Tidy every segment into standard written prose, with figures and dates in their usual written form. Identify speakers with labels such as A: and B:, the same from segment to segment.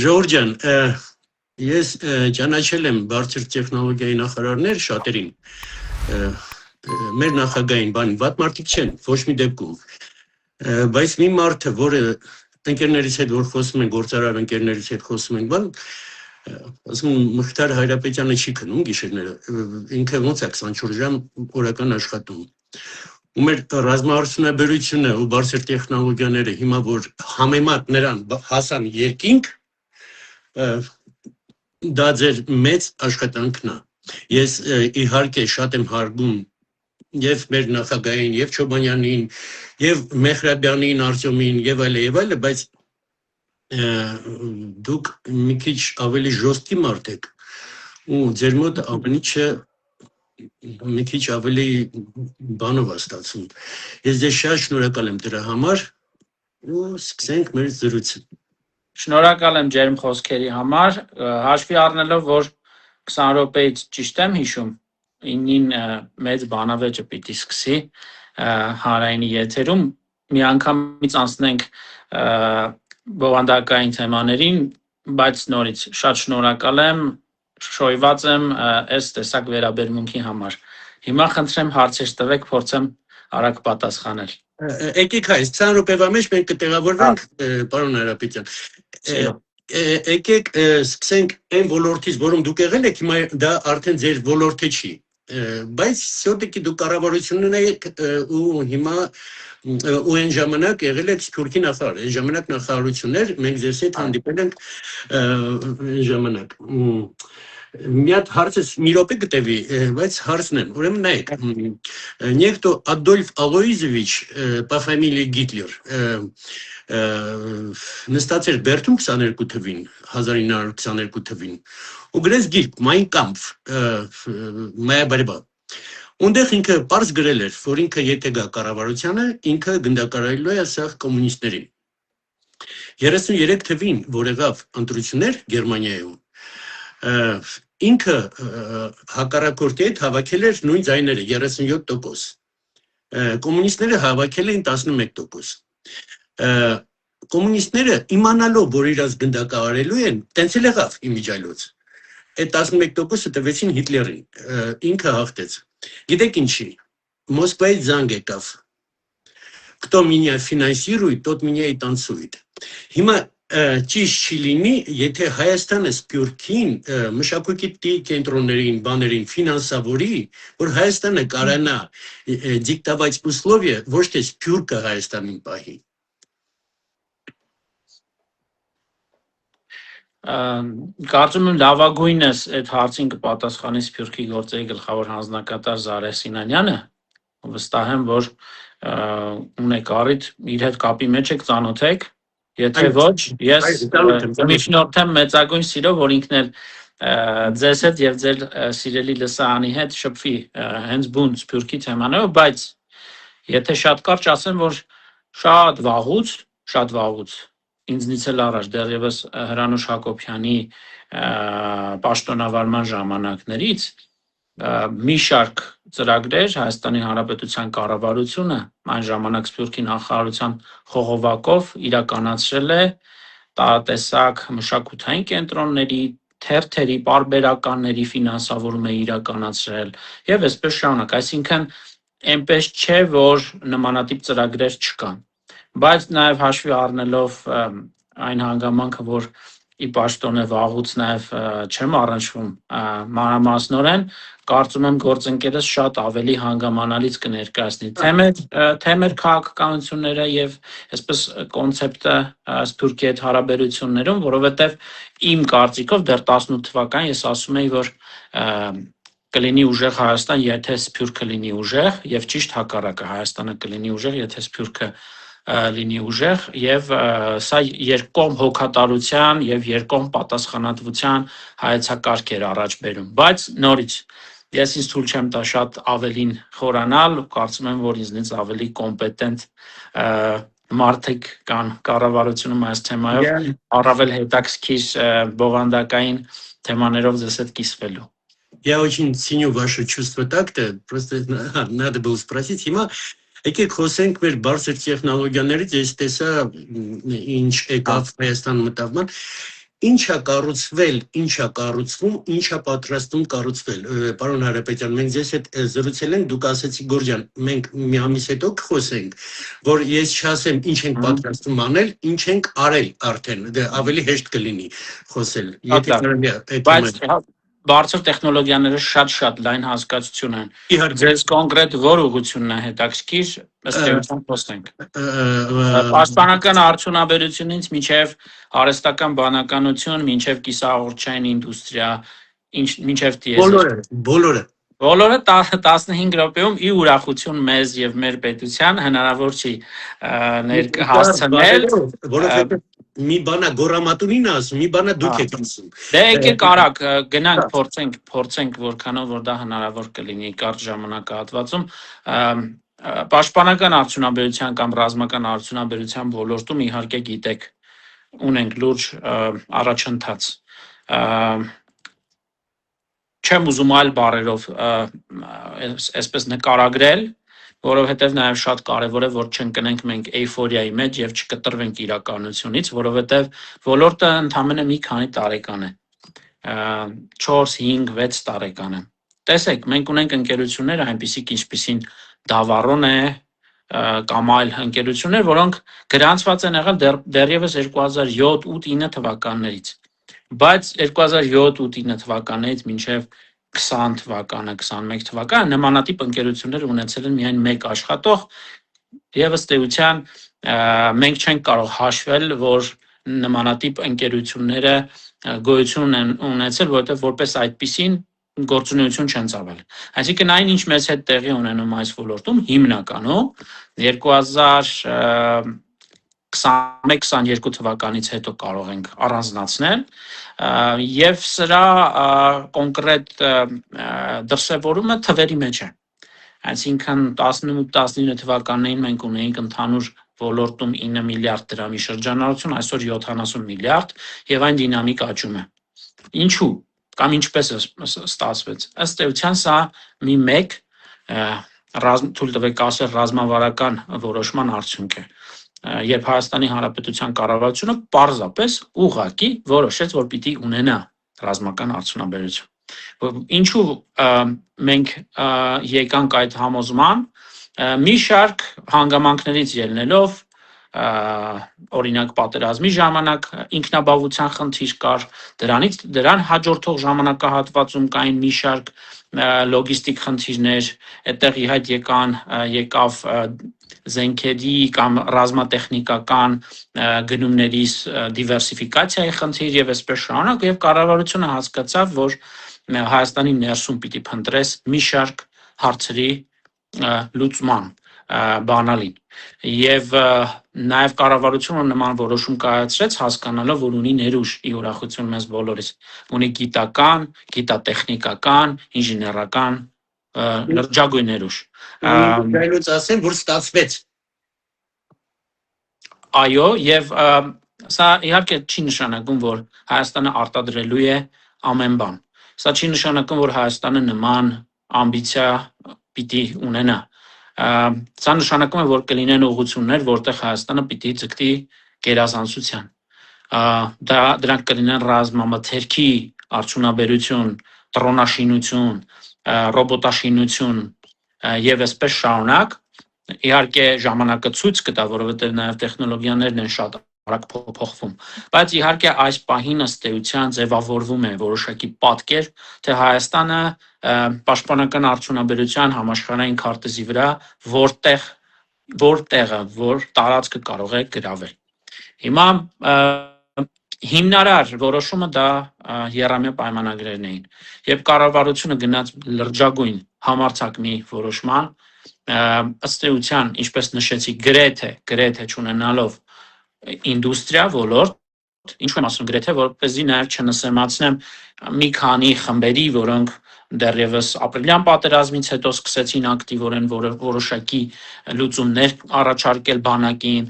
A: Ժողովուրդ ջան, ես ճանաչել եմ բարձր տեխնոլոգիայի նախարարներ շատերին, մեր նախագահային բանի վատ մարդիկ չեն, ոչ մի դեպքում, բայց մի մարդը, որը ընկերներից հետ որ խոսում են, գործարար ընկերներից հետ խոսում են, բան, ասում Մխիթար Հայրապետյանը չի քնում գիշերները, ինքը ոնց է 24 ժամ օրական աշխատում։ Ու մեր ռազմաարդյունաբերությունը ու բարձր տեխնոլոգիաները հիմա որ համեմատ նրան հասան երկինք, դա ձեր մեծ աշխատանքն է։ Ես իհարկե շատ եմ հարգում եւ մեր նախագահային, եւ Չոբանյանին, եւ Մեհրաբյանին, Արտյոմին եւ այլը, բայց դուք մի քիչ ավելի ժոստի մարդ եք ու ձեր մոտ ամեն ինչը մի քիչ ավելի բանով է ստացվում։ Ես ձեզ շատ շնորհակալ եմ դրա համար ու սկսենք մեր զրույցը։
B: Շնորհակալ եմ ջերմ խոսքերի համար, հաշվի առնելով, որ 20 րոպեից ճիշտ եմ հիշում, 9-ին մեծ բանավեճը պիտի սկսի հանրայինի եթերում, մի անգամից անցնենք բովանդակային թեմաներին, բայց նորից շատ շնորհակալ եմ, շոյված եմ այս տեսակ վերաբերմունքի համար։ Հիմա խնդրեմ հարցեր տվեք, փորձեմ արագ պատասխանել։
A: Եկեք այս 20 րոպեվա մեջ մենք կտեղավորվենք, պարոն Հայրապետյան։ Եկեք սկսենք այն ոլորտից, որում դուք եղել եք, հիմա դա արդեն ձեր ոլորտը չի, բայց все-таки դուք կառավարությունն եք ու հիմա ու այն ժամանակ եղել եք Սփյուռքի նախարար, այն ժամանակ նախարարություններ, մենք ձեզ հետ հանդիպել ենք այն ժամանակ։ Մի հատ հարցս մի րոպե գտևի, բայց հարցն եմ, ուրեմն նայեք, Некто Адольф Ալոիզովիչ по фамилии Гитлер նստած էր Բերդում 22 թվին, 1922 թվին, ու գրեց գիրք Mein Kampf, Moя борьба։ Ունդեղ ինքը պարզ գրել էր, որ ինքը եթե գա կառավարությանը, ինքը գնդակարարելու է ասեղ կոմունիստներին։ 33 թվին, որ եղավ ընտրություններ Գերմանիայում, ինքը հակառակորդի հետ հավաքել էր նույն ձայները 37%, կոմունիստները հավաքել էին 11%, կոմունիստները իմանալով, որ իրաց գնդակարարելու են, տենց էլ եղավ իմիջիայլոց, այդ 11%-ը տվեցին Հիտլերին, ինքը հաղթեց։ Գիտեք ինչի, Մոսկվայից զանգ եկավ, кто меня финансирует, тот меня и танцует։ Հիմա ճիշտ չի լինի, եթե Հայաստանը Սփյուռքին մշակույթի կենտրոններին, բաներին ֆինանսավորի, որ Հայաստանը կարողանա դիկտավать условия, ոչ թե Սփյուռքը Հայաստանին պահի։
B: Կարծում եմ լավագույնս այդ հարցին կպատասխանի Սփյուռքի գործերի գլխավոր հանձնակատար Զարե Սինանյանը, վստահ եմ, որ ունեք առիթ իր հետ կապի մեջ եք, ծանոթ եք, եթե ոչ, ես միջնորդեմ մեծագույն սիրով, որ ինքն էլ ձեզ հետ եւ ձեր սիրելի լսարանի հետ շփվի հենց բուն Սփյուռքի թեմաներով, բայց եթե շատ կարճ ասեմ, որ շատ վաղուց ինձնից էլ առաջ դեռևս Հրանուշ Հակոբյանի պաշտոնավարման ժամանակներից մի շարք ծրագրեր Հայաստանի Հանրապետության կառավարությունը այն ժամանակ Սփյուռքի նախարարության խողովակով իրականացրել է տարատեսակ մշակութային կենտրոնների, թերթերի, պարբերականների ֆինանսավորում է իրականացրել եւ այսպես շարունակ, այսինքն այնպես չէ, որ նմանատիպ ծրագրեր չկան, բայց նաեւ հաշվի առնելով այն հանգամանքը, որ ի պաշտոն է վաղուց նաև չեմ առնչվում մանրամասնորեն, կարծում եմ գործընկերս շատ ավելի հանգամանալից կներկայացնի թե մեր քաղաքականությունները եւ այսպես կոնցեպտը Սփյուռքի հետ հարաբերություններում, որովհետեւ իմ կարծիքով դեռ 18 թվականին ես ասում եի, որ կլինի ուժեղ Հայաստան, եթե Սփյուռքը լինի ուժեղ եւ ճիշտ հակառակը Հայաստանը կլինի ուժեղ, եթե Սփյուռքը լինի ուժեղ եւ սա երկկողմ հոգատարության եւ երկկողմ պատասխանատվության հայեցակարգ էր առաջ բերում, բայց նորից ես ինձ թույլ չեմ տա շատ ավելին խորանալ, կարծում եմ, որ ինձնից ավելի կոմպետենտ մարդիկ կան կառավարությունում այս թեմայով առավել հետաքրքիր բովանդակային թեմաներով ձեզ հետ կիսվելու։
A: Я очень ценю ваше чувство такта, просто надо было спросить. Հիմա եկեք խոսենք մեր բարձր տեխնոլոգիաներից, ես տեսա ինչ եկավ Հայաստան մտավ, Ինչա կառուցվել, ինչա կառուցվում, ինչա պատրաստում կառուցվել։ Պարոն Հարապետյան, մենք ձեզ հետ զրուցել ենք, դուք ասեցիք Գորջան, մենք մի ամիս հետո կխոսենք, որ ես չասեմ ինչ ենք պատրաստում անել, ինչ ենք արել արդեն, դե ավելի հեշտ կլինի խոսել։ Եթե կարելի է,
B: բայց բարձր տեխնոլոգիաները շատ լայն հասկացություն են։
A: Իհարկե։
B: Ձեզ կոնկրետ որ ուղղությունն է հետաքրքիր, ըստ էության խոսենք։ Պաշտպանական արդյունաբերությունից մինչև արհեստական բանականություն, մինչև կիսահաղորդչային ինդուստրիա, մինչև տիեզերք։ Բոլորը 15 րոպեում ի ուրախություն մեզ եւ մեր պետության հնարավոր չի հասցնել,
A: որովհետեւ մի բանա գորամատունին ասում, մի բանա դուք եք ասում։
B: Դե եկեք արագ գնանք փորձենք որքանով որ դա հնարավոր կլինի կարճ ժամանակահատվածում պաշտպանական արդյունաբերության կամ ռազմական արդյունաբերության ոլորտում իհարկե գիտեք ունենք լուրջ առաջընթաց չեմ ուզում այլ բառերով այսպես նկարագրել որովհետև նաև շատ կարևոր է որ չընկնենք մենք էյֆորիայի մեջ եւ չկտրվենք իրականությունից, որովհետև ոլորտը ընդամենը մի քանի տարեկան է 4, 5, 6 տարեկան է։ Տեսեք, մենք ունենք ընկերություններ այնպիսիք ինչպիսին Դավառոն է կամ այլ ընկերություններ, որոնք գրանցված են եղել դեռևս 2007-8-9 թվականներից, բայց 2007-8-9 թվականներից մինչև 20 թվականը, 21 թվականը նմանատիպ ընկերություններ ունեցել են միայն մեկ աշխատող եւ ըստ էության մենք չենք կարող հաշվել, որ նմանատիպ ընկերությունները գոյություն են ունեցել, որովհետեւ որպես այդպիսին գործունեություն չեն ծավալ։ Այսինքն այն ինչ մեզ հետ տեղի ունենում այս ոլորտում հիմնականում 2021-22 թվականից հետո կարող ենք առանձնացնել եւ սրա կոնկրետ դրսևորումը թվերի մեջ է։ Այսինքն 18-19 թվականներին մենք ունեինք ընդհանուր ոլորտում 9 միլիարդ դրամի շրջանառություն, այսօր 70 միլիարդ եւ այն դինամիկ աճում է։ Ինչու կամ ինչպես ստացվեց։ Ըստ էության սա մի մեկ թույլ տվեք ասել ռազմավարական որոշման արդյունք է։ Երբ Հայաստանի Հանրապետության կառավարությունը պարզապես ուղղակի որոշեց, որ պիտի ունենա ռազմական արդյունաբերություն։ Ինչու մենք եկանք այդ համոզման, մի շարք հանգամանքներից ելնելով օրինակ պատերազմի ժամանակ ինքնաբավության խնդիր կար, դրան հաջորդող ժամանակահատվածում կային մի շարք լոգիստիկ խնդիրներ, այդտեղ ի հայտ եկավ զենքերի կամ ռազմատեխնիկական գնումների դիվերսիֆիկացիայի խնդիր եւ այսպես շարունակ եւ կառավարությունը հասկացավ, որ Հայաստանի ներսում պիտի փնտրես մի շարք հարցերի լուծման բանալին եւ նաեւ կառավարությունը նման որոշում կայացրեց հասկանալով որ ունի ներուժ ի ուրախություն մեզ բոլորիս ունի գիտական, գիտատեխնիկական, ինժեներական լրջագույն ներուժ
A: Գայլուց ասեմ որ ստացվեց
B: Այո եւ սա իհարկե չի նշանակում որ Հայաստանը արտադրելու է ամեն բան սա չի նշանակում որ Հայաստանը նման ամբիցիա պիտի ունենա Սա նշանակում է, որ կլինեն ուղղություններ, որտեղ Հայաստանը պիտի ձգտի գերազանցության։ Դրանք կլինեն ռազմամթերքի արդյունաբերություն, տրոնաշինություն, ռոբոտաշինություն եւ այսպես շարունակ։ Իհարկե ժամանակը ցույց կտա, որովհետեւ նաեւ տեխնոլոգիաներն են շատ արագ փոխվում, բայց իհարկե այս պահին ըստ էության ձևավորվում է որոշակի պատկեր, թե Հայաստանը պաշտպանական արդյունաբերության համաշխարհային քարտեզի վրա որ տարածքը կարող է գրավել։ Հիմա հիմնարար որոշումը դա եռամյա պայմանագրերն էին, երբ կառավարությունը գնաց լրջագույն համարձակ մի որոշման, ըստ էության, ինչպես նշեցի, գրեթե չունենալով ինդուստրիա ոլորտ ինչու եմ ասում գրեթե որպեսզի նաև չնսեմացնեմ մի քանի խմբերի, որոնք դեռևս ապրիլյան պատերազմից հետո սկսեցին ակտիվորեն որոշակի լուծումներ առաջարկել բանակին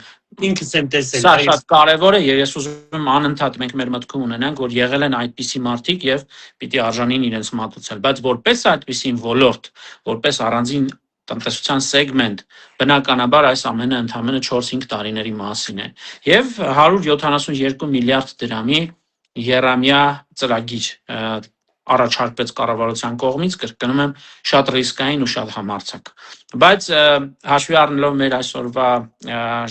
A: ինքս եմ տեսել
B: Սա շատ կարևոր է եւ ես ուզում եմ անընդհատ մենք մեր մտքում ունենանք որ եղել են այդպիսի մարդիկ եւ պիտի արժանին իրենց մատուցել բայց որպես այդպիսին ոլորտ որպես առանձին տնտեսության սեգմենտ բնականաբար այս ամենը ընդամենը 4-5 տարիների մասին է եւ 172 միլիարդ դրամի երամյա ծրագիր առաջարկվեց կառավարության կողմից, կրկնում եմ, շատ ռիսկային ու շատ համարձակ։ Բայց հաշվի առնելով մեր այսօրվա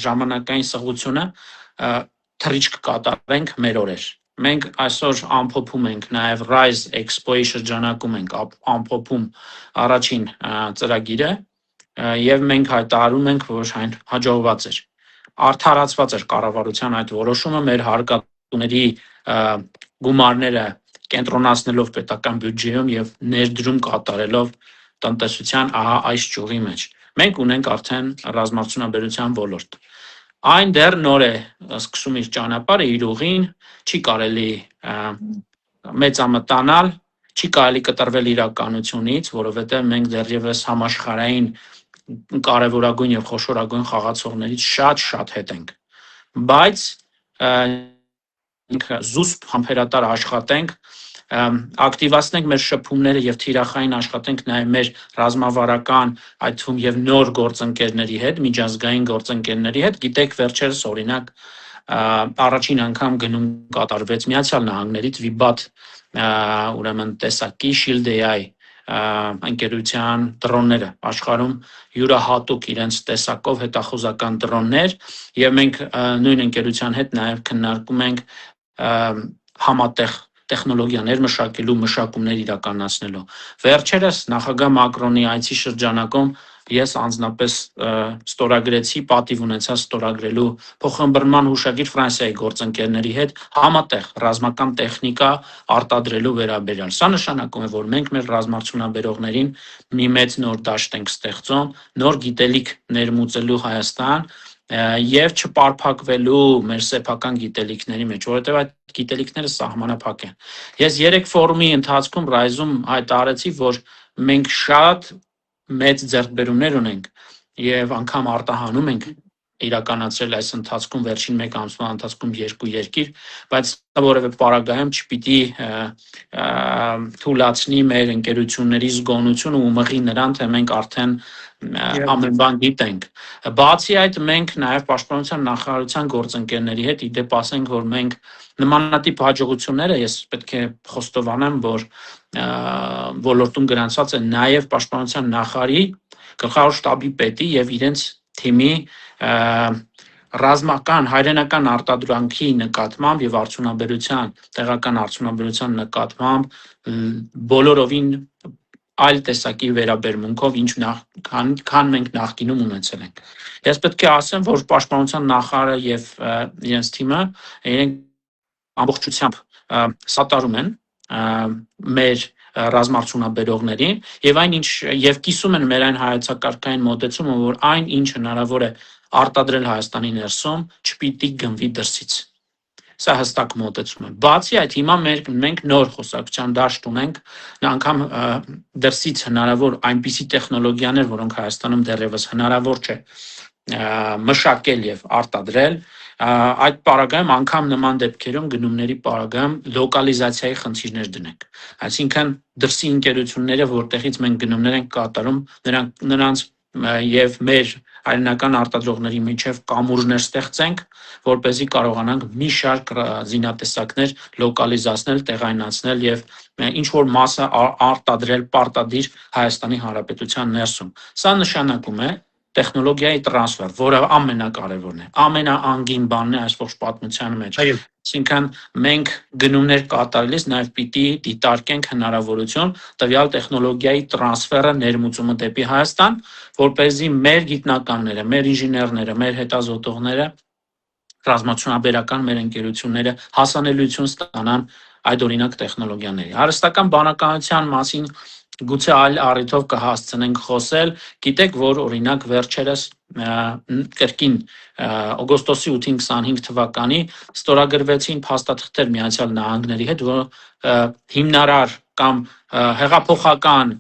B: ժամանակային սղությունը, թռիչք կատարենք մեր օրեր։ Մենք այսօր ամփոփում ենք նաև Rise Expo-ի շրջանակում ենք ամփոփում առաջին ծրագիրը եւ մենք հայտարարում ենք, որ այն հաջողված էր։ Արդարացված էր կառավարության այդ որոշումը մեր հարկատուների գումարները կենտրոնացնելով պետական բյուջեում եւ ներդրում կատարելով տնտեսության այս ճյուղի մեջ։ Մենք ունենք արդեն ռազմարտունաբերության ոլորտ։ Այն դեռ նոր է սկսում իր ճանապարհը, իր ուղին, չի կարելի մեծամտանալ, չի կարելի կտրվել իրականությունից, որովհետեւ մենք դեռևս համաշխարհային կարևորագույն եւ խոշորագույն խաղացողներից շատ հետ ենք։ Բայց զուսպ համբերատար աշխատենք, ակտիվացնենք մեր շփումները եւ թիրախային աշխատենք նաեւ մեր ռազմավարական, այդ թվում եւ նոր գործընկերների հետ, միջազգային գործընկերների հետ։ Գիտեք, վերջերս օրինակ առաջին անգամ գնում կատարվեց Միացյալ Նահանգներից Vibat ուրեմն տեսակի Shield AI ընկերության դրոնները աշխարհում յուրահատուկ իրենց տեսակով հետախուզական դրոններ եւ մենք նույն ընկերության հետ նաեւ քննարկում ենք համատեղ տեխնոլոգիաներ մշակելու, մշակումներ իրականացնելու։ Վերջերս նախագահ Մակրոնի այցի շրջանակում ես անձնապես ստորագրեցի, պատիվ ունեցա ստորագրելու փոխհմբռնման հուշագիր Ֆրանսիայի գործընկերների հետ համատեղ ռազմական տեխնիկա արտադրելու վերաբերյալ։ Սա նշանակում է, որ մենք մեր ռազմարտունաբերողներին մի մեծ նոր դաշտ ենք ստեղծում, նոր գիտելիք ներմուծելու Հայաստան եւ չպարփակվելու մեր սեփական գիտելիքների մեջ, որովհետեւ այդ գիտելիքները սահմանափակ են։ Ես 3 ֆորումի ընթացքում Rise-ում հայտարարեցի, որ մենք շատ մեծ ձեռքբերումներ ունենք եւ անգամ արտահանում ենք իրականացրել այս ընթացքում վերջին 1 ամսվա ընթացքում 2 երկիր, բայց որևէ պարագայում չպիտի թույլատնի մեր ընկերությունների զգոնությունը ու մղի նրան, թե մենք արդեն ամեն բան գիտենք։ Բացի այդ, մենք նաև պաշտպանության նախարարության գործընկերների հետ իդեպ ասենք, որ մենք նմանատիպ հաջողությունները ես պետք է խոստովանեմ, որ ոլորտում գրանցված է նաև պաշտպանության նախարարի, գլխավոր շտաբի պետի եւ իրենց թիմի ռազմական հայրենական արտադրանքի նկատմամբ եւ արդյունաբերության տեղական արդյունաբերության նկատմամբ բոլորովին այլ տեսակի վերաբերմունքով ինչ քան մենք նախկինում ունեցել ենք։ Ես պետք է ասեմ, որ պաշտպանության նախարարը եւ իրենց թիմը իրենք ամբողջությամբ սատարում են մեր ռազմարտունաբերողներին եւ այն ինչ եւ կիսում են մեր այն հայեցակարգային մոտեցումը, որ այն ինչ հնարավոր է արտադրել Հայաստանի ներսում, չպիտի գնվի դրսից։ Սա հստակ մոտեցում է։ Բացի այդ, հիմա մենք նոր խոսակցության դաշտ ունենք, անգամ դրսից հնարավոր այնպիսի տեխնոլոգիաներ, որոնք Հայաստանում դեռևս հնարավոր չէ մշակել եւ արտադրել, այդ պարագայում անգամ նման դեպքերում գնումների պարագայում լոկալիզացիայի խնդիրներ դնենք։ Այսինքն դրսի ընկերությունները, որտեղից մենք գնումներ ենք կատարում, նրանց եւ մեր հայրենական արտադրողների միջև կամուրջներ ստեղծենք, որպեսզի կարողանանք մի շարք զինատեսակներ լոկալիզացնել, տեղայնացնել եւ ինչ որ մասը արտադրել պարտադիր Հայաստանի Հանրապետության ներսում։ Սա նշանակում է տեխնոլոգիայի տրանսֆեր, որը ամենակարևորն է, ամենաանգին բանն է այս ողջ պատմության մեջ։ Այսինքն մենք գնումներ կատարելիս նաև պիտի դիտարկենք հնարավորություն տվյալ տեխնոլոգիայի տրանսֆերը ներմուծումը դեպի Հայաստան, որպեսզի մեր գիտնականները, մեր ինժեներները, մեր հետազոտողները, ռազմաչափաբերական մեր ընկերությունները հասանելիություն ստանան այդ օրինակ տեխնոլոգիաների։ Հարստական բանականության մասին գուցե այլ առիթով կհասցնենք խոսել, գիտեք, որ օրինակ վերջերս կրկին օգոստոսի 8-ին 25 թվականի ստորագրվեցին փաստաթղթեր Միացյալ Նահանգների հետ, որ հիմնարար կամ հեղափոխական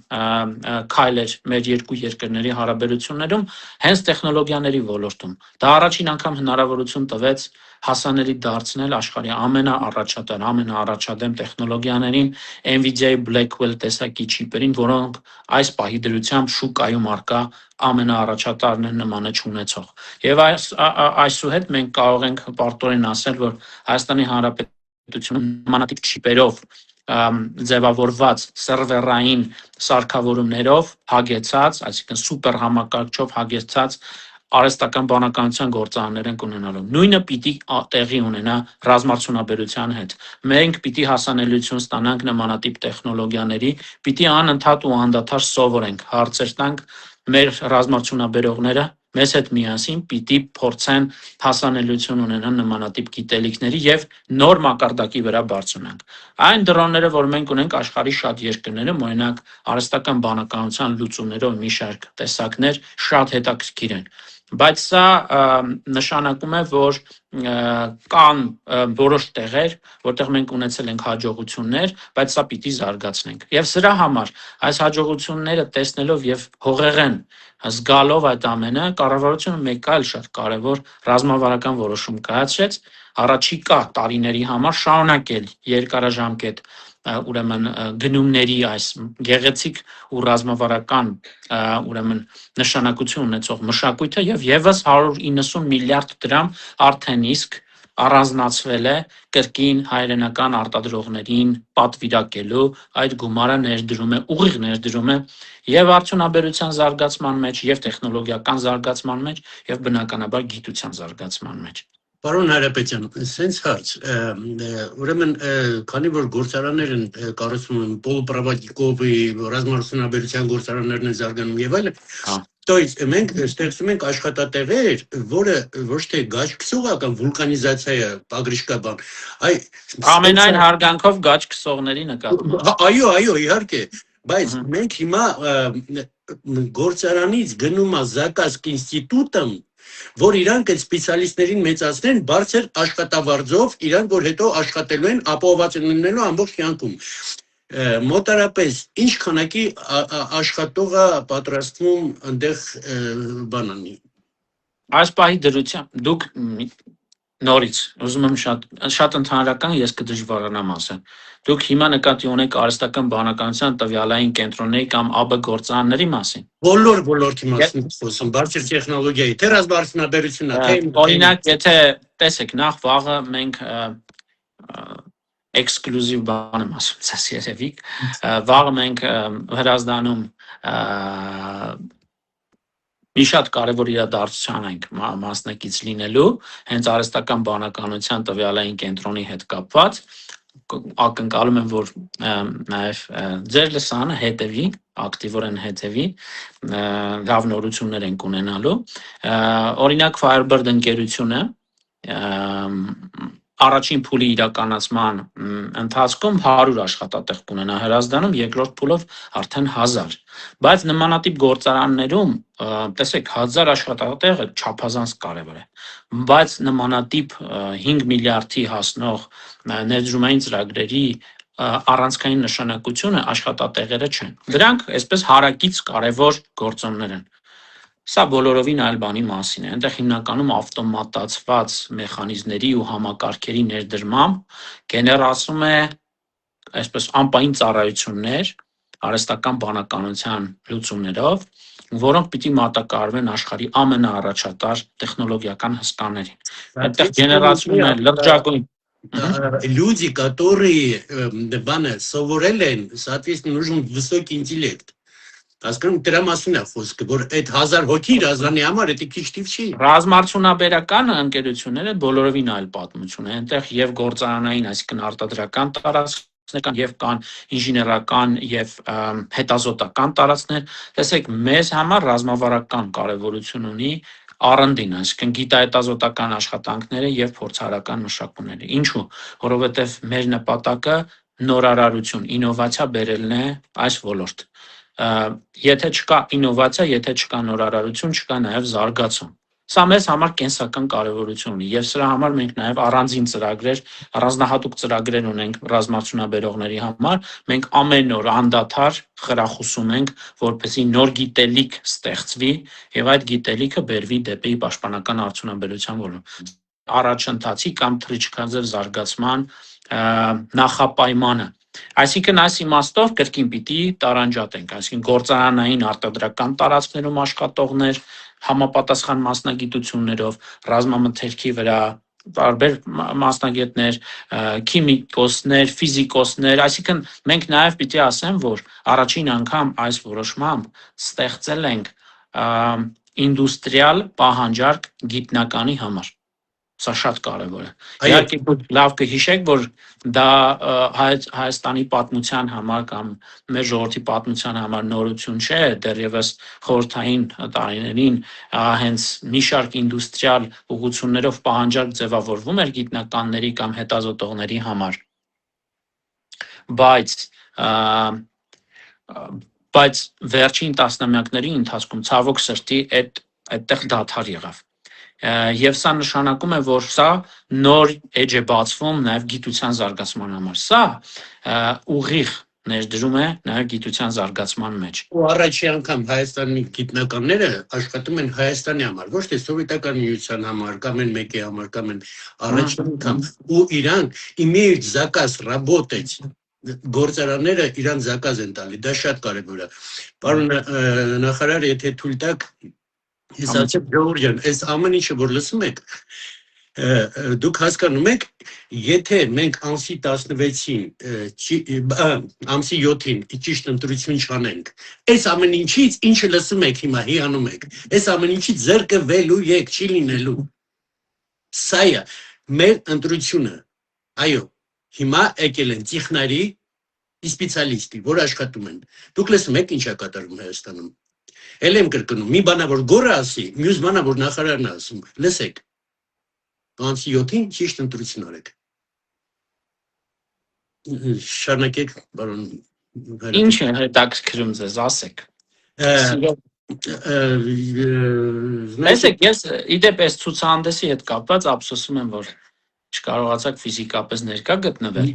B: քայլ էր մեր երկու երկրների հարաբերություններում հենց տեխնոլոգիաների ոլորտում։ Դա առաջին անգամ հնարավորություն տվեց հասանելի դարձնել աշխարհի ամենաառաջադեմ տեխնոլոգիաներին NVIDIA-ի Blackwell տեսակի չիպերին, որոնք այս պահի դրությամբ շուկայում առկա ամենաառաջատարն են նմանը չունեցող։ Եվ այսուհետ մենք կարող ենք պարտորեն ասել, որ Հայաստանի Հանրապետության նմանատիպ չիպերով ձևավորված սերվերային սարքավորումներով հագեցած, այսինքն սուպեր համակարգչով հագեցած արհեստական բանականության գործարաններ են ունենալու։ Նույնը պիտի տեղի ունենա ռազմարդյունաբերության հետ։ Մենք պիտի հասանելիություն ստանանք նմանատիպ տեխնոլոգիաների, պիտի անընդհատ ու անդադար սովորենք, հարցեր տանք մեր ռազմարդյունաբերողները մեզ հետ միասին պիտի փորձեն հասանելիություն ունենան նմանատիպ գիտելիքների եւ նոր մակարդակի վրա բարձրանանք։ Այն դրոնները, որ մենք ունենք աշխարհի շատ երկրներում, օրինակ արհեստական բանականության լուծումներով մի շարք տեսակներ շատ հետաքրքիր են։ Բայց սա նշանակում է, որ կան որոշ տեղեր, որտեղ մենք ունեցել ենք հաջողություններ, բայց սա պիտի զարգացնենք։ Եվ սրա համար այս հաջողությունները տեսնելով եւ հողեղեն զգալով այդ ամենը, կառավարությունը մեկ այլ շատ կարևոր ռազմավարական որոշում կայացրեց առաջիկա տարիների համար շարունակել երկարաժամկետ ուրեմն գնումների այս գեղեցիկ ու ռազմավարական ուրեմն նշանակություն ունեցող մշակույթը եւ եւս 190 միլիարդ դրամ արդեն իսկ առանձնացվել է կրկին հայրենական արտադրողներին պատվիրակելու այդ գումարը ներդրում է ուղիղ ներդրում է եւ արդյունաբերության զարգացման մեջ եւ տեխնոլոգիական զարգացման մեջ եւ բնականաբար գիտության զարգացման մեջ
A: Պարոն Հարապետյան, սենց հարց, ուրեմն քանի որ գործարաններ են կառուցվում են պոլուպրավատիկովի ռազմարդյունաբերության գործարաններն են զարգանում եւ այլն, то есть մենք ստեղծում ենք աշխատատեղեր, որը ոչ թե գաճ-քսողական վուլկանիզացիա ագրիշկաբան, այ
B: ամենայն հարգանքով գաճ-քսողների նկատմամբ։
A: Այո, իհարկե, բայց մենք հիմա գործարանից գնում է Զակասկ ինստիտուտը որ իրանք այդ սպեցիալիստներին մեծացնեն բարձր աշխատավարձով, իրանք որ հետո աշխատելու են ապահովված լինելու ամբողջ կյանքում։ Մոտարապես ինչ քանակի աշխատող է պատրաստվում այնտեղ բանանի։
B: Այս պահի դրությամբ դուք նորից ուզում եմ շատ ընդհանրական ես կդժվարանամ ասեմ։ Դուք հիմա նկատի ունեք արհեստական բանականության տվյալային կենտրոնների կամ ԱԲ գործարանների մասին։
A: Բոլոր ոլորտի մասին խոսում, բարձր տեխնոլոգիայի, թե ռազմարդյունաբերությունն է, թե
B: օրինակ, եթե տեսեք, նախ վաղը մենք էքսկլյուզիվ բան եմ ասում, ցես երևի, վաղը մենք Հրազդանում մի շատ կարևոր իրադարձության ենք մասնակից լինելու, հենց արհեստական բանականության տվյալային կենտրոնի հետ կապված, ակնկալում եմ, որ նաև ձեր լսանը հետևի, ակտիվորեն հետևի, լավ նորություններ ենք ունենալու, օրինակ Firebird ընկերությունը առաջին փուլի իրականացման ընթացքում 100 աշխատատեղ կունենա Հրազդանում, երկրորդ փուլով արդեն 1000, բայց նմանատիպ գործարաններում տեսեք 1000 աշխատատեղը չափազանց կարևոր է, բայց նմանատիպ 5 միլիարդի հասնող ներդրումային ծրագրերի առանցքային նշանակությունը աշխատատեղերը չեն։ Դրանք այսպես հարակից կարևոր գործոններ են։ Սա բոլորովին այլ բանի մասին է, այնտեղ հիմնականում ավտոմատացված մեխանիզմների ու համակարգերի ներդրմամբ գեներացում է այսպես անպային ծառայություններ արհեստական բանականության լուծումներով, որոնք պիտի մատակարարվեն աշխարհի ամենաառաջատար տեխնոլոգիական հսկաներին։ Այդտեղ գեներացվում է լրջագույն
A: люди, которые սովորել են, соответственно, нужен высокий интеллект. Հասկանում դրա մասին է խոսքը, որ այդ 1000 հոգի Հրազդանի համար դա քիչ տիպ չի։
B: Ռազմարդյունաբերական ընկերությունները բոլորովին այլ պատմություն է, այնտեղ եւ գործարանային, այսինքն արտադրական տարածքներ կան եւ կան ինժեներական եւ հետազոտական տարածքներ։ Տեսեք, մեզ համար ռազմավարական կարեւորություն ունի R&D-ն, այսինքն գիտահետազոտական աշխատանքները եւ փորձարարական մշակումները։ Ինչու՞, որովհետեւ մեր նպատակը նորարարություն, ինովացիա բերելն է այս ոլորտ։ Եթե չկա ինովացիա, եթե չկա նորարարություն, չկա նաև զարգացում։ Սա մեզ համար կենսական կարևորություն ունի եւ սրա համար մենք նաև առանձին ծրագրեր, առանձնահատուկ ծրագրեր ունենք ռազմարդյունաբերողների համար։ Մենք ամեն օր անդադար խրախուսում ենք, որպեսզի նոր գիտելիք ստեղծվի եւ այդ գիտելիքը բերվի դեպի պաշտպանական արդյունաբերության ոլորտ։ Առաջընթացի կամ թռիչքաձև զարգացման նախապայմանը Այսինքն այս իմաստով կրկին պիտի տարանջատենք, այսինքն գործարանային արտադրական տարածքներում աշխատողներ համապատասխան մասնագիտություններով, ռազմամթերքի վրա տարբեր մասնագետներ, քիմիկոսներ, ֆիզիկոսներ, այսինքն մենք նաև պիտի ասեմ, որ առաջին անգամ այս որոշմամբ ստեղծել ենք ինդուստրիալ պահանջարկ գիտնականի համար։ Սա շատ կարևոր է։ Իհարկե լավ կհիշեք, որ դա Հայաստանի պատմության համար կամ մեր ժողովրդի պատմության համար նորություն չէ, դեռևս խորհրդային տարիներին հենց մի շարք ինդուստրիալ ուղղություններով պահանջարկ ձևավորվում էր գիտնականների կամ հետազոտողների համար։ Բայց վերջին տասնամյակների ընթացքում ցավոք սրտի այդտեղ դադար եղավ։ Եվ սա նշանակում է, որ սա նոր էջ է բացվում նաև գիտության զարգացման համար։ Սա ուղիղ ներդրում է նաև գիտության զարգացման մեջ։
A: Ու առաջի անգամ Հայաստանի գիտնականները աշխատում են Հայաստանի համար, ոչ թե սովետական միության համար, կամ են մեկի համար, կամ են առաջի անգամ, ու իրանք իմեյլ զակազ работать գործարանները իրան զակազ են տալի, դա շատ կարևոր է։ Պարոն նախարար, եթե թույլ տաք, ես ասեմ Գյորգ ջան, այս ամեն ինչը որ լսում եք, դուք հասկանում եք, եթե մենք ամսի 16-ին, ամսի 7-ին ճիշտ ընտրություն չանենք, այս ամեն ինչից, ինչը լսում եք հիմա, հիանում եք, այս ամեն ինչից զրկվելու եք, չի լինելու։ Սա է մեր ընտրությունը։ Այո, հիմա եկել են տեխնարի, սպեցիալիստի, որ աշխատում են։ Դուք լսում եք ինչ է կատարվում Հայաստանում։ Էլ եմ կրկնում, մի բանա որ գորը ասի, մյուս բանա որ նախարարն ասում, լսեք, ամսի 7-ին ճիշտ ընտրություն արեք։ Շարունակեք, պարոն։
B: Ինչ է հետաքրքրում ձեզ, ասեք։ Տեսեք, ես իդեպ այս ցուցահանդեսի հետ կապված ափսոսում եմ, որ չկարողացաք ֆիզիկապես ներկա գտնվել։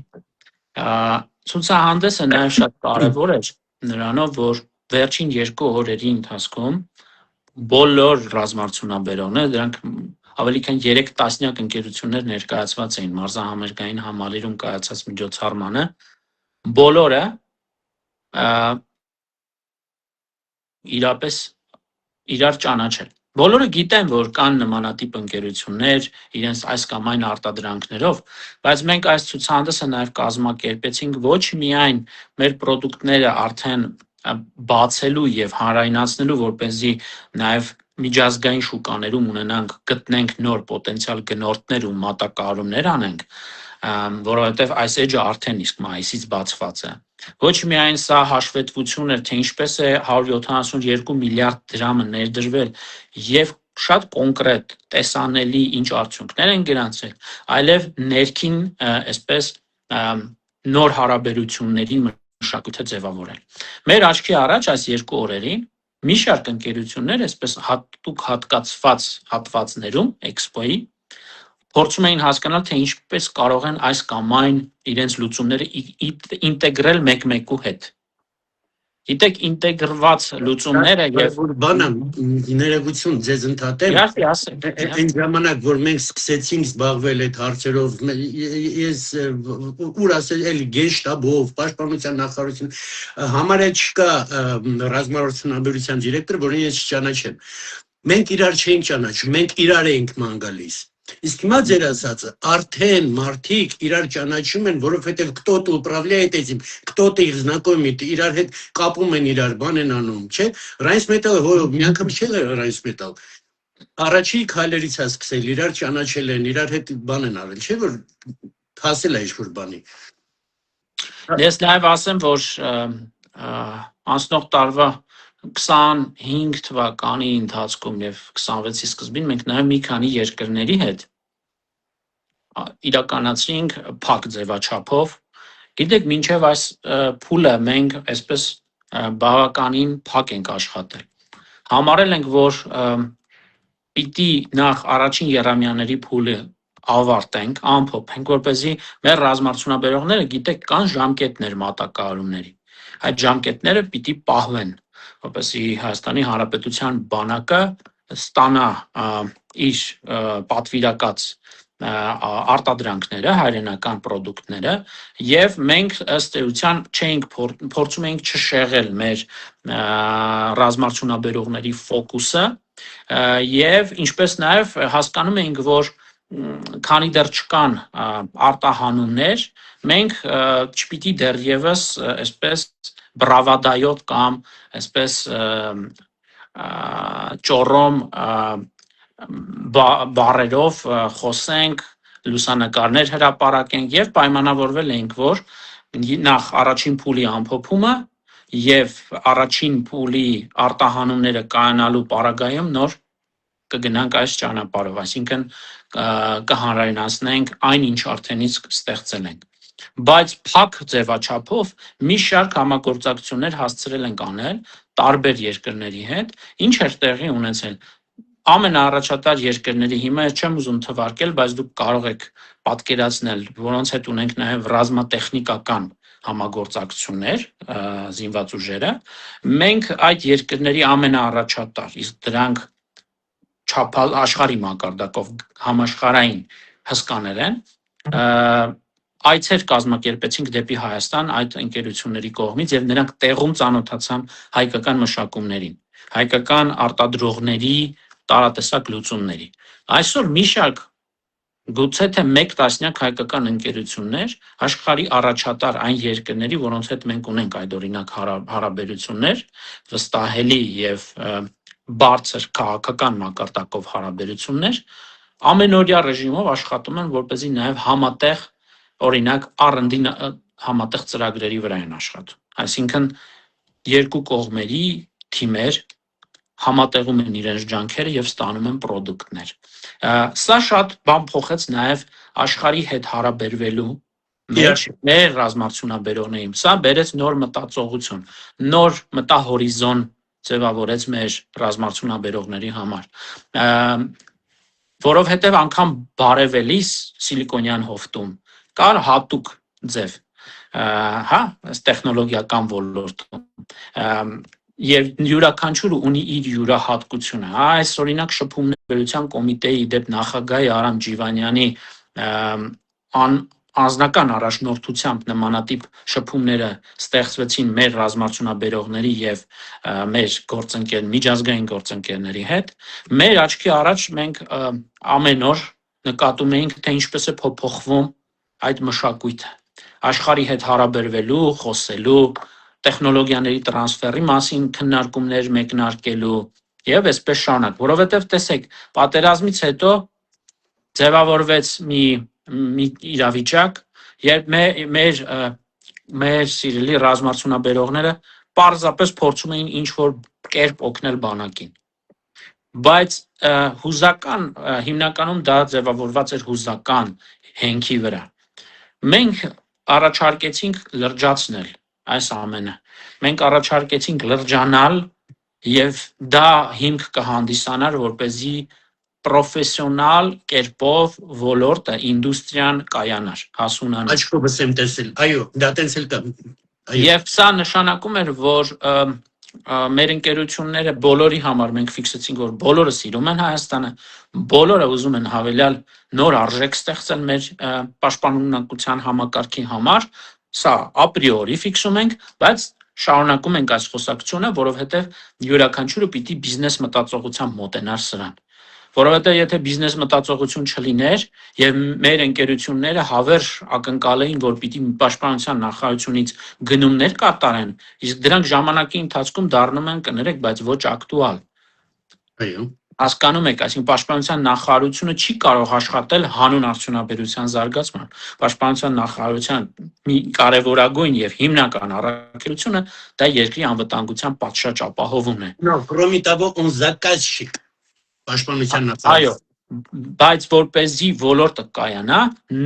B: Ցուցահանդեսը նաև շատ կարևոր էր նրանով, որ վերջին 2 օրերի ընթացքում բոլոր ռազմարտությունաբերողները, դրանք ավելի քան 3 տասնյակ ընկերություններ ներկայացված էին մարզահամերգային համալիրում կայացած միջոցառմանը, բոլորը իրապես իրար ճանաչել։ Բոլորը գիտեն, որ կան նմանատիպ ընկերություններ, իրենց այս կամ այն արտադրանքներով, բայց մենք այս ցուցահանդեսը նաև կազմակերպեցինք ոչ միայն մեր պրոդուկտները արդեն բացելու եւ հանրայնացնելու, որպեսզի նաև միջազգային շուկաներում ունենանք, գտնենք նոր պոտենցիալ գնորդներ ու մատակարարումներ անենք, որովհետեւ այս էջը արդեն իսկ մայիսից բացված է։ Ոչ միայն սա հաշվետվություն էր, թե ինչպես է 172 միլիարդ դրամը ներդրվել եւ շատ կոնկրետ տեսանելի ինչ արդյունքներ են գրանցել, այլև ներքին այսպես նոր հարաբերությունների մշակույթը ձևավորել։ Մեր աչքի առաջ այս 2 օրերին մի շարք ընկերություններ այսպես հատուկ հատկացված հատվածներում էքսպոյի փորձում էին հասկանալ, թե ինչպես կարող են այս կամ այն իրենց լուծումները ինտեգրել մեկ-մեկու հետ։ Գիտեք, ինտեգրված լուծումները եւ
A: բանը ներողություն ձեզ ընդհատեմ։ Այն ժամանակ, որ մենք սկսեցինք զբաղվել այդ հարցերով, ես ուր ասել էլի գենշտաբով, պաշտպանության նախարարություն, համարյա չկա ռազմավարությունաբերության դիրեկտոր, որին ես չճանաչեմ։ Մենք իրար չէինք ճանաչում, մենք իրար էինք ման գալիս։ Իսկ հիմա ձեր ասածը արդեն մարդիկ իրար ճանաչում են, որովհետև кто-то управляет этим, кто-то их знакомит, իրար հետ կապում են իրար, բան են անում, չէ՞։ Ռայնսմետալը մի անգամ չէ Ռայնսմետալ։ Առաջի քայլերից է սկսել, իրար ճանաչել են, իրար հետ բան են արել, չէ՞ որ հասել է ինչ-որ բանի։
B: Ես նաև ասեմ, որ անցնող տարվա 25 թվականի ընթացքում եւ 26-ի սկզբին մենք նաև մի քանի երկրների հետ իրականացրինք փակ ձևաչափով։ Գիտեք, մինչև այս փուլը մենք այսպես բավականին փակ ենք աշխատել։ Համարել ենք, որ պիտի նախ առաջին երամյաների փուլը ավարտենք, ամփոփենք, որպեսզի մեր ռազմարտությունաբերողները գիտեք կան ժամկետներ մատակարարումների։ Այդ ժամկետները պիտի պահվեն, որպեսզի Հայաստանի Հանրապետության բանակը ստանա իր պատվիրակած արտադրանքները, հայրենական պրոդուկտները, եւ մենք ըստ էության փորձում էինք չշեղել մեր ռազմարտությունաբերողների ֆոկուսը, եւ ինչպես նաեւ հասկանում էինք, որ քանի դեռ չկան արտահանումներ, մենք չպիտի դեռևս այսպես բրավադայոտ կամ այսպես ճորոմ բարերով խոսենք, լուսանկարներ հրապարակենք եւ պայմանավորվել ենք, որ նախ առաջին փուլի ամփոփումը եւ առաջին փուլի արտահանումները կայանալու պարագայում նոր կգնանք այս ճանապարհով, այսինքն կհանրայնացնենք այն ինչ արդենից ստեղծել ենք։ Բայց փակ ձևաչափով մի շարք համագործակցություններ հասցրել ենք անել տարբեր երկրների հետ, ինչ էր տեղի ունեցել։ Ամենաառաջատար երկրների հիմա չեմ ուզում թվարկել, բայց դուք կարող եք պատկերացնել, որոնց հետ ունենք նաև ռազմատեխնիկական համագործակցություններ, զինված ուժերը։ Մենք այդ երկրների ամենաառաջատար, իսկ դրանք աշխարհի մակարդակով համաշխարհային հսկաներ են, այցեր կազմակերպեցինք դեպի Հայաստան այդ ընկերությունների կողմից եւ նրանք տեղում ծանոթացան հայկական մշակումներին, հայկական արտադրողների տարատեսակ լուծումների։ Այսօր մի շարք գուցե թե 1 տասնյակ հայկական ընկերություններ աշխարհի առաջատար այն երկրների, որոնց հետ մենք ունենք այդ օրինակ հարաբերություններ, վստահելի եւ բարձր քաղաքական մակարդակով հարաբերություններ, ամենօրյա ռեժիմով աշխատում են, որպեսզի նաև համատեղ օրինակ R&D համատեղ ծրագրերի վրա են աշխատում։ Այսինքն երկու կողմերի թիմեր համատեղում են իրենց ջանքերը եւ ստանում են պրոդուկտներ։ Սա շատ բան փոխեց նաև աշխարհի հետ հարաբերվելու մեր ռազմարտունաբերողներին։ Սա բերեց նոր մտածողություն, նոր մտահորիզոն ձևավորեց մեր ռազմարտունաբերողների համար, որովհետև անգամ բարևելիս Սիլիկոնյան հովտում կար հատուկ ձև, այս տեխնոլոգիական ոլորտում, եւ յուրաքանչյուրը ունի իր յուրահատկությունը։ Այս օրինակ շփումներության կոմիտեի դեպ նախագահ Արամ Ջիվանյանի անձնական առաջնորդությամբ նմանատիպ շփումները ստեղծվեցին մեր ռազմարտունաբերողների եւ մեր միջազգային գործընկերների հետ։ Մեր աչքի առաջ մենք ամեն օր նկատում էինք, թե ինչպես է փոփոխվում այդ մշակույթը, աշխարհի հետ հարաբերվելու, խոսելու, տեխնոլոգիաների տրանսֆերի մասին քննարկումներ մեկնարկելու եւ այսպես շարունակ, որովհետեւ տեսեք, պատերազմից հետո ձևավորվեց մի իրավիճակ, երբ մեր սիրելի ռազմարտունաբերողները պարզապես փորձում էին ինչ-որ կերպ օգնել բանակին։ Բայց հուզական հիմնականում դա ձևավորված էր հուզական հենքի վրա։ Մենք առաջարկեցինք լրջացնել այս ամենը։ Մենք առաջարկեցինք լրջանալ եւ դա հիմք կհանդիսանար, որպեսզի պրոֆեսիոնալ կերպով ոլորտը, ինդուստրիան կայանար, հասունանար։
A: Աչքովս եմ տեսել, այո, դա տենց էլ կա։
B: Եվ սա նշանակում էր, որ մեր ընկերությունները բոլորի համար մենք ֆիքսեցինք, որ բոլորը սիրում են Հայաստանը, բոլորը ուզում են հավելյալ նոր արժեք ստեղծել մեր պաշտպանունակության համակարգի համար, սա ապրիորի ֆիքսում ենք, բայց շարունակում ենք այս խոսակցությունը, որովհետև յուրաքանչյուրը պիտի բիզնես մտածողությամբ մոտենար սրան։ Որովհետև եթե բիզնես մտածողություն չլիներ եւ մեր ընկերությունները հավերժ ակնկալեին, որ պիտի պաշտպանության նախարարությունից գնումներ կատարեն, իսկ դրանք ժամանակի ընթացքում դառնում են, կներեք, բայց ոչ ակտուալ։
A: Այո։
B: Հասկանում եք, այսինքն պաշտպանության նախարարությունը չի կարող աշխատել հանուն արդյունաբերության զարգացման։ Պաշտպանության նախարարության մի կարևորագույն եւ հիմնական առաքելությունը դա երկրի անվտանգության պատշաճ ապահովումն է։
A: No, кроме того, он заказчик պաշտպանության նախարարության։
B: Այո, բայց որպեսզի ոլորտը կայանա,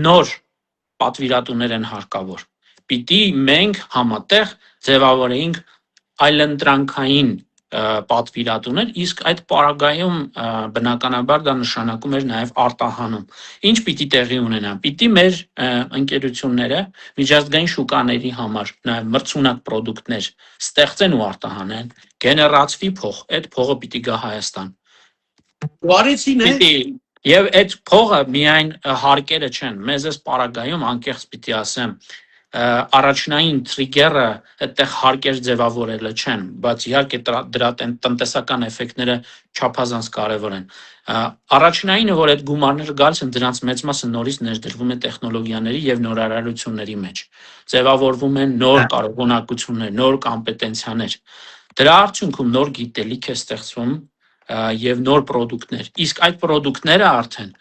B: նոր պատվիրատուներ են հարկավոր։ Պիտի մենք համատեղ ձևավորեինք այլընտրանքային պատվիրատուներ, իսկ այդ պարագայում բնականաբար դա նշանակում էր նաև արտահանում։ Ինչ պիտի տեղի ունենա։ Պիտի մեր ընկերությունները միջազգային շուկաների համար նաև մրցունակ պրոդուկտներ ստեղծեն ու արտահանեն, գեներացվի փող, այդ փողը պիտի գա Հայաստան։
A: Ուարեցին է։
B: Եվ այդ փողը միայն հարկերը չեն, մեզ այս պարագայում անկեղծ պիտի ասեմ, առաջնային trigger-ը այդտեղ հարկեր ձևավորելը չեն, բայց իհարկե դրա տնտեսական էֆեկտները չափազանց կարևոր են։ Առաջնայինը, որ այդ գումարները գալիս են, դրանց մեծ մասը նորից ներդրվում է տեխնոլոգիաների եւ նորարարությունների մեջ։ Ձևավորվում են նոր կարողունակություններ, նոր կոմպետենցիաներ։ Դրա արդյունքում նոր գիտելիք է ստեղծվում եւ նոր պրոդուկտներ։ Իսկ այդ պրոդուկտները արդեն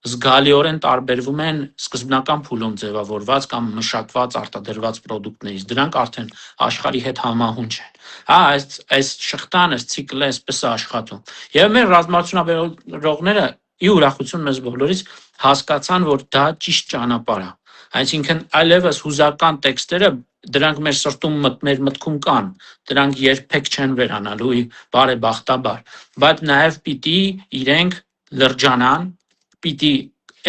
B: զգալիորեն տարբերվում են սկզբնական փուլում ձևավորված կամ մշակված արտադրված պրոդուկտներից։ Դրանք արդեն աշխարհի հետ համահունչ են։ Այս շղթան, այս ցիկլը այսպես է աշխատում։ Եվ մեր ռազմարտությունաբերողները ի ուրախություն մեզ բոլորից հասկացան, որ դա ճիշտ ճանապարհ է։ Այսինքն այլևս հուզական տեքստերը դրանք մեր սրտում մեր մտքում կան, դրանք երբեք չեն վերանալու բարեբախտաբար, բայց նաև պիտի իրենք լրջանան, պիտի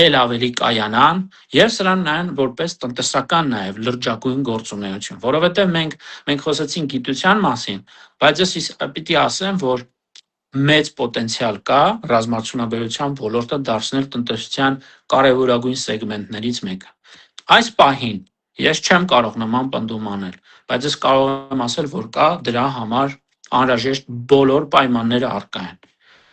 B: էլ ավելի կայանան եւ սրան նայեն որպես տնտեսական նաև լրջագույն գործունեություն, որովհետեւ մենք խոսեցինք գիտության մասին, բայց ես պիտի ասեմ, որ մեծ պոտենցիալ կա ռազմարտությունաբերության ոլորտը դարձնել տնտեսության կարևորագույն սեգմենտներից մեկը։ Այս պահին ես չեմ կարող նման պնդում անել, բայց ես կարող եմ ասել, որ կա դրա համար անհրաժեշտ բոլոր պայմանները առկա են։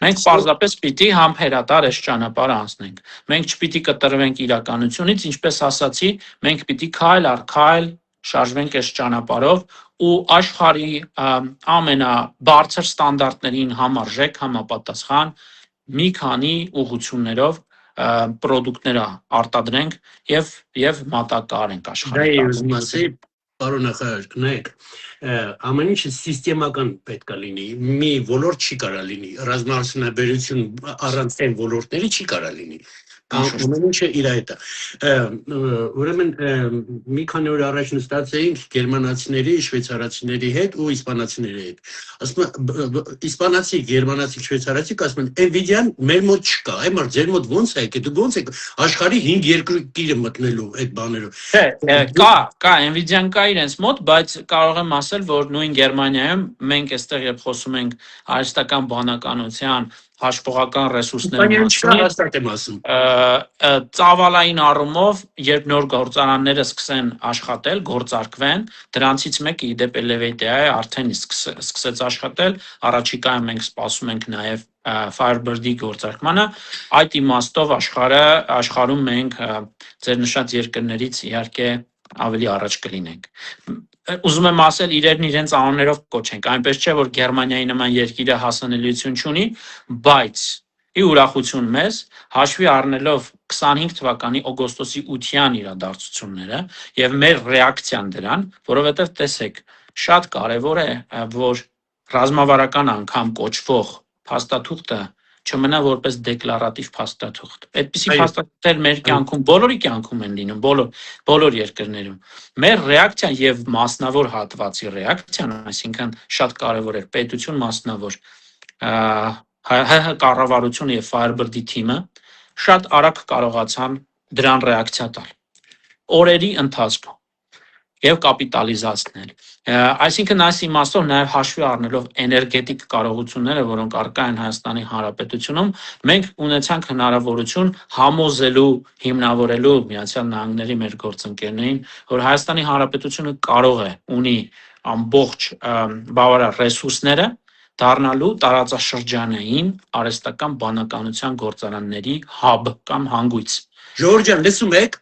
B: Մենք պարզապես պիտի համբերատար այս ճանապարհը անցնենք։ Մենք չպիտի կտրվենք իրականությունից, ինչպես ասացի, մենք պիտի քայլ առ քայլ շարժվենք այս ճանապարհով ու աշխարհի ամենաբարձր ստանդարտներին համարժեք համապատասխան մի քանի ուղղություններով պրոդուկտները արտադրենք եւ մատակարարենք աշխարհի։
A: Դա ուզում ասի, պարոն նախարար, նայեք, ամեն ինչը սիստեմական պետք է լինի, մի ոլորտ չի կարա լինի, ռազմարտությունաբերություն առանց այն ոլորտների չի կարա լինի։ Ամեն ինչը իր հետ է։ Ուրեմն մի քանի օր առաջ նստացեինք գերմանացիների, շվեյցարացիների հետ ու իսպանացիների հետ։ Ասում են իսպանացի, գերմանացի, շվեյցարացի ասում են Nvidia-ն մեր մոտ չկա, այմար ձեր մոտ ո՞նց է, դու ո՞նց եք աշխարհի 5 երկրի մտնելու այդ բաներով։
B: Կա Nvidia-ն կա իրենց մոտ, բայց կարող եմ ասել, որ նույն Գերմանիայում մենք այստեղ երբ խոսում ենք արհեստական բանականության հաշվողական ռեսուրսների
A: մասին,
B: ծավալային առումով, երբ նոր գործարանները սկսեն աշխատել, գործարկվեն, դրանցից մեկը իդեպ Elevate-ը արդեն սկսեց աշխատել, առաջիկայում մենք սպասում ենք նաև Firebird-ի գործարկմանը, այդ իմաստով աշխարհում մենք ձեր նշած երկրներից իհարկե ավելի առաջ կլինենք։ Ուզում եմ ասել իրենց անուններով կոչենք, այնպես չէ, որ Գերմանիայի նման երկիրը հասանելիություն չունի, բայց ի ուրախություն մեզ, հաշվի առնելով 25 թվականի օգոստոսի 8-յան իրադարձությունները եւ մեր ռեակցիան դրան, որովհետեւ տեսեք, շատ կարեւոր է, որ ռազմավարական անգամ կոչվող փաստաթուղթը չմնա որպես դեկլարատիվ փաստաթուղթ։ Այդպիսի փաստաթղթեր մեր կյանքում, բոլորի կյանքում են լինում, բոլոր երկրներում։ Մեր ռեակցիան եւ մասնավոր հատվածի ռեակցիան, այսինքն շատ կարեւոր է պետություն մասնավոր, ՀՀ կառավարությունը եւ Firebird-ի թիմը շատ արագ կարողացան դրան ռեակցիա տալ։ Օրերի ընթացքում եւ կապիտալիզացնել։ Այսինքն այս իմաստով նաեւ հաշվի առնելով էներգետիկ կարողությունները, որոնք առկա են Հայաստանի Հանրապետությունում, մենք ունեցանք հնարավորություն համոզելու, հիմնավորելու Միացյալ Նահանգների մեր գործընկերներին, որ Հայաստանի Հանրապետությունը կարող է ունի ամբողջ բավարար ռեսուրսները դառնալու տարածաշրջանային արհեստական բանականության գործարանների հաբ կամ հանգույց։
A: Ժորժ ջան, լսում եք։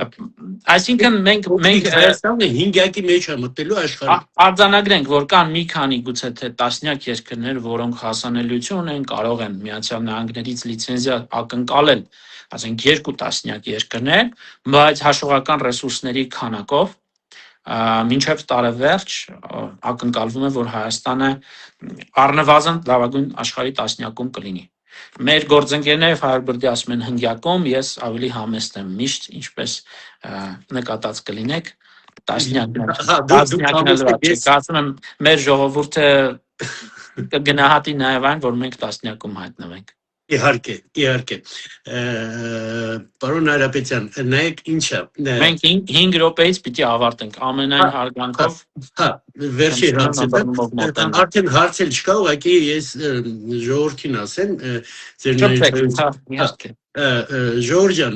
B: Այսինքն մենք
A: Հայաստանը 5-յակի մեջ է մտնելու աշխարհի։
B: Արձանագրենք, որ կան մի քանի գուցե թե տասնյակ երկրներ, որոնք հասանելիություն ունեն, կարող են Միացյալ Նահանգներից լիցենզիա ակնկալել, ասենք 2 տասնյակ երկրներ, բայց հաշվողական ռեսուրսների քանակով մինչև տարեվերջ ակնկալվում է, որ Հայաստանը առնվազն լավագույն աշխարհի տասնյակում կլինի։ Մեր գործընկերները Firebird-ի ասում են հնգյակում, ես ավելի համեստ եմ միշտ, ինչպես նկատած կլինեք, տասնյակներ։ Ասում եմ, մեր ժողովուրդը կգնահատի նաև այն, որ մենք տասնյակում հայտնվենք։
A: Իհարկե։ Պարոն Հարապետյան, նայեք ինչա։
B: Մենք 5 րոպեից պիտի ավարտենք ամենայն հարգանքով։
A: Հա, վերջի հարցը։ Արդեն հարց էլ չկա, ուղղակի ես ժողովրդին ասեմ, ձեր Ժորժ ջան,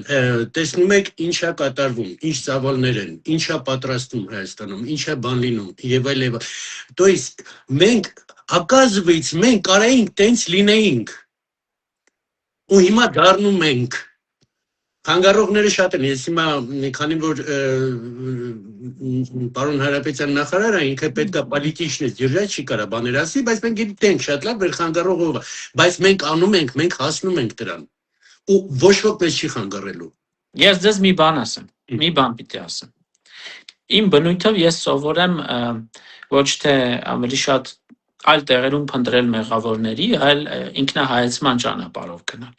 A: տեսնում եք ինչա կատարվում, ինչ ծավալներ են, ինչա պատրաստում Հայաստանում, ինչա բան լինում եւ այլ եւ։ То есть մենք оказывается մենք կարայինք տենց լինեինք։ Ու հիմա դառնում ենք։ Խանգարողները շատ են, ես հիմա քանի որ պարոն Հարապետյան նախարարը ինքը պետք է պոլիտիչնից դիրջայ չի կարա բաներ ասի, բայց մենք գիտենք շատ լավ որ խանգարողով, բայց մենք անում ենք, մենք հասնում ենք դրան։ Ու ոչ ոք մեզ չի խանգարելու։
B: Ես ձեզ մի բան ասեմ, մի բան պիտի ասեմ։ Իմ բնույթով ես սովորեմ ոչ թե ավելի շատ այլ տեղերում փնտրել մեղավորների, այլ ինքնահայեցման ճանապարհով գնալ։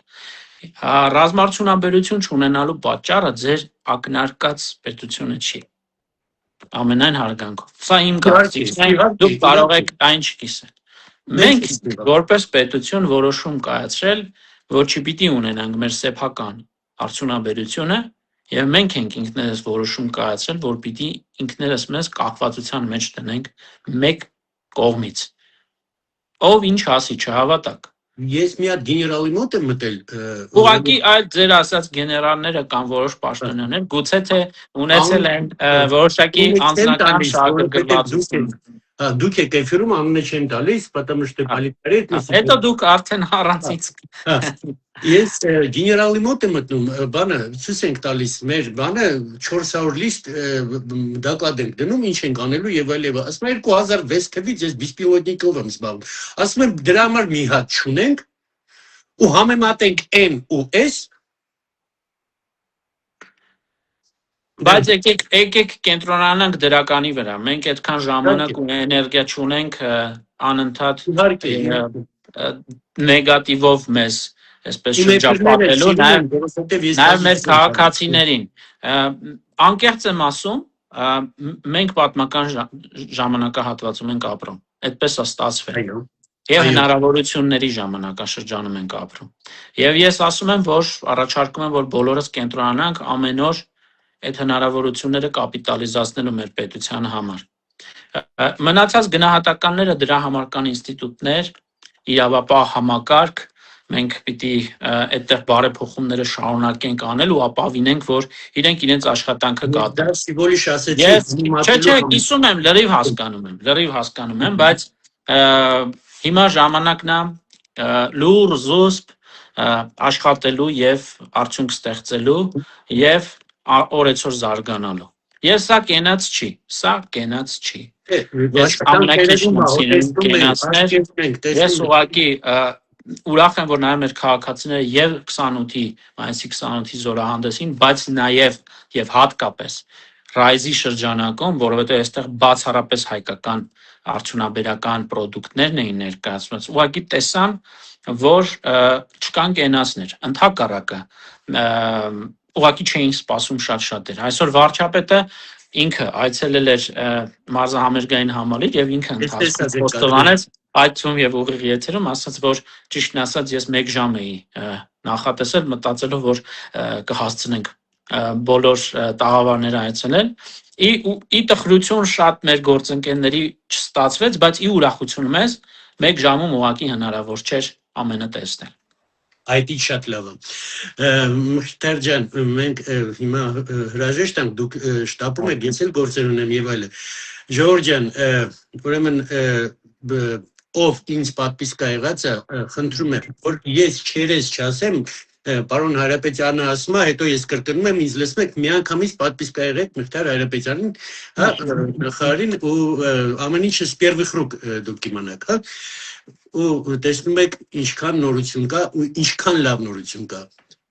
B: Ռազմարտունաբերություն չունենալու պատճառը ձեր ակնարկած պետությունը չի։ Ամենայն հարգանքով։ Սա իմ կարծիքն է, դուք կարող եք այն չկիսել։ Մենք որպես պետություն որոշում կայացրել, որ չպիտի ունենանք մեր սեփական արդյունաբերությունը, եւ մենք ենք ինքներս որոշում կայացրել, որ պիտի ինքներս մեզ կախվածության մեջ դնենք մեկ կողմից։ Ով ինչ ասի, չհավատակ։
A: Ես մի հատ գեներալի մոտ եմ մտել։
B: Ուղղակի այլ ձեր ասած գեներալները կամ որոշ պաշտոնյաներ գուցե թե ունեցել են որոշակի անձնական շահագրգռվածություն։
A: Դուք եք էֆիրում անունը չեմ տալիս, потому что политարետ։
B: Հետո դուք արդեն առանցից։
A: Ես գեներալի մոտ եմ մտնում, բանը ցույց ենք տալիս, մեր բանը 400 լիստ դակլադ ենք դնում, ինչ ենք անելու եւ այլ եւ։ Ասում եմ 2006 թվականից ես բիսպիլոտնիկով եմ զբաղվում։ Ասում եմ դրա համար մի հատ չունենք ու համեմատենք N ու S։
B: Բայց եկեք կենտրոնանանք դրականի վրա։ Մենք այդքան ժամանակ ու էներգիա չունենք անընդհատ նեգատիվով մեզ այսպես շրջապատելու, նաև մեր քաղաքացիներին։ Անկեղծ եմ ասում, մենք պատմական ժամանակահատվածում ենք ապրում։ Այդպես է ստացվել։ Եվ հնարավորությունների ժամանակաշրջանում ենք ապրում։ Եվ ես ասում եմ, որ առաջարկում եմ, որ բոլորս կենտրոնանանք ամեն օր այդ հնարավորությունները կապիտալիզացնելու մեր պետության համար։ Մնացած գնահատականները դրա համար կան ինստիտուտներ, իրավապահ համակարգ, մենք պիտի այդտեղ բարեփոխումները շարունակենք անել ու ապավինենք, որ իրենք իրենց աշխատանքը կատարեն։ Չէ, կիսում եմ, լրիվ հասկանում եմ, բայց հիմա ժամանակն է լուր, զուսպ աշխատելու եւ արդյունք ստեղծելու եւ օրեցօր զարգանալու։ Ես սա կենաց չի։ Ես ամենակեշում սիրում կենացներ, ես ուղղակի ուրախ եմ, որ նաև մեր քաղաքացիները եւ 28-ի, մայիսի 28-ի զորահանդեսին, բայց նաև եւ հատկապես ռայզի շրջանակում, որովհետեւ այստեղ բացառապես հայկական արդյունաբերական պրոդուկտներն էին ներկայացված, ուղղակի տեսան, որ չկան կենացներ, ընդհակառակը ուղղակի չէին սպասում շատ-շատեր։ Այսօր վարչապետը ինքը այցելել էր մարզահամերգային համալիր եւ ինքը ընթացքում խոստովանեց այդ թվում եւ ուղիղ եթերում ասաց, որ ճիշտն ասած ես 1 ժամ էի նախատեսել, մտածելով, որ կհասցնենք բոլոր տաղավարները այցելել։ Ի տխրություն շատ մեր գործընկերների չստացվեց, բայց ի ուրախություն մեզ 1 ժամում ուղղակի հնարավոր չէր ամենը տեսնել։
A: Այդ ինչ շատ լավ է։ Մխիթար ջան, մենք հիմա հրաժեշտ ենք, դուք շտապում եք, ես էլ գործեր ունեմ եւ այլն։ Ժորժ ջան, ուրեմն ով ինձ պատվիսկա եղած է, խնդրում եմ, որ ես չերես չասեմ, պարոն Հարապետյանը ասում է, հետո ես կրկնում եմ, ինձ լսում եք, միանգամից պատվիսկա եղեք Մխիթար Հարապետյանին, նախարարին ու ամեն ինչը с первых рук դուք իմանաք, հա։ Ու տեսնում եք ինչքան նորություն կա ու ինչքան լավ նորություն կա։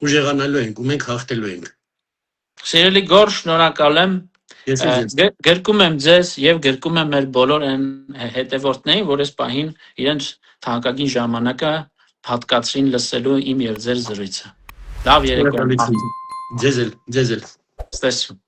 A: Ուժեղանալու ենք ու մենք հաղթելու ենք։
B: Սիրելի Գոր, շնորհակալ եմ։ Գրկում եմ ձեզ եւ գրկում եմ մեր բոլոր այն հետևորդներին, որ այս պահին իրենց թանկագին ժամանակը հատկացրին լսելու իմ եւ ձեր զրույցը։ Լավ երեկո։
A: Ձեզ էլ։
B: Ստեսություն։